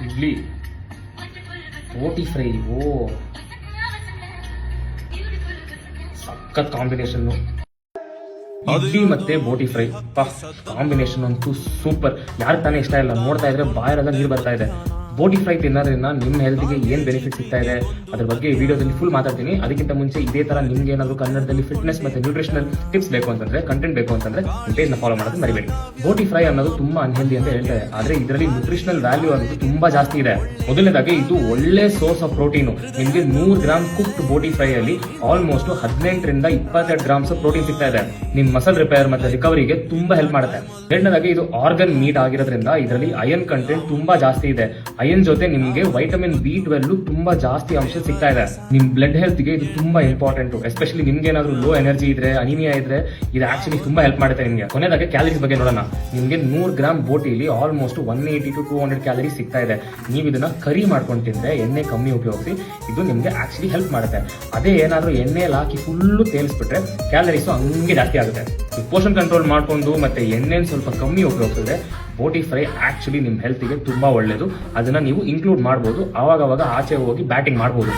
ಇಡ್ಲಿ ಬೋಟಿ fry, ಓ ಸಖತ್ combination. Idli ಮತ್ತೆ ಬೋಟಿ fry combination ಅಂತೂ ಸೂಪರ್. ಯಾರು ತಾನೇ ಇಷ್ಟ ಇಲ್ಲ, ನೋಡ್ತಾ ಇದ್ರೆ ಬಾಯರೆಲ್ಲ ನೀರು ಬರ್ತಾ ಇದೆ. ಬೋಟಿ ಫ್ರೈ ತಿನ್ನೋದ್ರಿಂದ ನಿಮ್ಮ ಹೆಲ್ತ್ಗೆ ಏನು ಬೆನಿಫಿಟ್ ಸಿಗ್ತಾ ಇದೆ ಅದ್ರ ಬಗ್ಗೆ ಈ ವಿಡಿಯೋದಲ್ಲಿ ಫುಲ್ ಮಾತಾಡ್ತೀನಿ. ಅದಕ್ಕಿಂತ ಮುಂಚೆ ಇದೇ ತರ ನಿಮ್ಗೆ ಏನಾದ್ರು ಕನ್ನಡದಲ್ಲಿ ಫಿಟ್ನೆಸ್ ಮತ್ತೆ ನ್ಯೂಟ್ರಿಷನಲ್ ಟಿಪ್ಸ್ ಬೇಕು ಅಂತಂದ್ರೆ, ಕಂಟೆಂಟ್ ಬೇಕು ಅಂತಂದ್ರೆ ಪೇಜ್ ನ ಫಾಲೋ ಮಾಡೋದು ಮರಿಬೇಡಿ. ಬೋಟಿ ಫ್ರೈ ಅನ್ನೋದು ತುಂಬಾ ಅನ್ಹೆಲ್ದಿ ಅಂತ ಹೇಳ್ತಾರೆ, ಆದ್ರೆ ಇದರಲ್ಲಿ ನ್ಯೂಟ್ರಿಷನಲ್ ವ್ಯಾಲ್ಯೂ ಅನ್ನೋದು ತುಂಬಾ ಜಾಸ್ತಿ ಇದೆ. ಮೊದಲನೇದಾಗಿ ಇದು ಒಳ್ಳೆ ಸೋರ್ಸ್ ಆಫ್ ಪ್ರೋಟೀನ್. ನಿಮ್ಗೆ 100 ಗ್ರಾಮ್ ಕುಕ್ಡ್ ಬೋಟಿ ಫ್ರೈ ಅಲ್ಲಿ ಆಲ್ಮೋಸ್ಟ್ 18 ರಿಂದ 22 ಗ್ರಾಮ್ಸ್ ಪ್ರೋಟೀನ್ ಸಿಗ್ತಾ ಇದೆ. ನಿಮ್ ಮಸಲ್ ರಿಪೇರ್ ಮತ್ತೆ ರಿಕವರಿಗೆ ತುಂಬಾ ಹೆಲ್ಪ್ ಮಾಡುತ್ತೆ. ಎರಡನೇದಾಗಿ ಇದು ಆರ್ಗನ್ ಮೀಟ್ ಆಗಿರೋದ್ರಿಂದ ಇದರಲ್ಲಿ ಅಯನ್ ಕಂಟೆಂಟ್ ತುಂಬಾ ಜಾಸ್ತಿ ಇದೆ. ಅಯನ್ ಜೊತೆ ನಿಮ್ಗೆ ವೈಟಮಿನ್ B12 ತುಂಬಾ ಜಾಸ್ತಿ ಅಂಶ ಸಿಗ್ತಾ ಇದೆ. ನಿಮ್ ಬ್ಲಡ್ ಹೆಲ್ತ್ ಗೆ ಇದು ತುಂಬಾ ಇಂಪಾರ್ಟೆಂಟ್. ಎಸ್ಪೆಷಲಿ ನಿಮ್ಗೆ ಏನಾದ್ರು ಲೋ ಎನರ್ಜಿ ಇದ್ರೆ, ಅನಿಮಿಯಾ ಇದ್ರೆ ಇದು ಆಕ್ಚುಲಿ ತುಂಬಾ ಹೆಲ್ಪ್ ಮಾಡುತ್ತೆ ನಿಮ್ಗೆ. ಕೊನೆಯದಾಗಿ ಕ್ಯಾಲರೀಸ್ ಬಗ್ಗೆ ನೋಡೋಣ. ನಿಮ್ಗೆ 100 ಗ್ರಾಮ್ ಬೋಟಿಲಿ ಆಲ್ಮೋಸ್ಟ್ 180 to 200 ಕ್ಯಾಲರೀಸ್ ಸಿಗ್ತಾ ಇದೆ. ನೀವು ಇದನ್ನ ಕರಿ ಮಾಡ್ಕೊಂಡು ತಿಂದ್ರೆ, ಎಣ್ಣೆ ಕಮ್ಮಿ ಉಪಯೋಗಿಸಿ, ಇದು ನಿಮ್ಗೆ ಆಕ್ಚುಲಿ ಹೆಲ್ಪ್ ಮಾಡುತ್ತೆ. ಅದೇ ಏನಾದ್ರು ಎಣ್ಣೆಯಲ್ಲಿ ಹಾಕಿ ಫುಲ್ಲು ತೇಲಿಸ್ಬಿಟ್ರೆ ಕ್ಯಾಲರೀಸ್ ಹಂಗೆ ಜಾಸ್ತಿ ಆಗುತ್ತೆ. ಪೋಷನ್ ಕಂಟ್ರೋಲ್ ಮಾಡ್ಕೊಂಡು ಮತ್ತೆ ಎಣ್ಣೆನ ಸ್ವಲ್ಪ ಕಮ್ಮಿ ಉಪಯೋಗಿಸಿದ್ರೆ ಬೋಟಿ ಫ್ರೈ ಆಕ್ಚುಲಿ ನಿಮ್ಮ ಹೆಲ್ತ್ಗೆ ತುಂಬಾ ಒಳ್ಳೇದು. ಅದನ್ನ ನೀವು ಇನ್ಕ್ಲೂಡ್ ಮಾಡ್ಬೋದು. ಆವಾಗ ಆಚೆ ಹೋಗಿ ಬ್ಯಾಟಿಂಗ್ ಮಾಡ್ಬೋದು.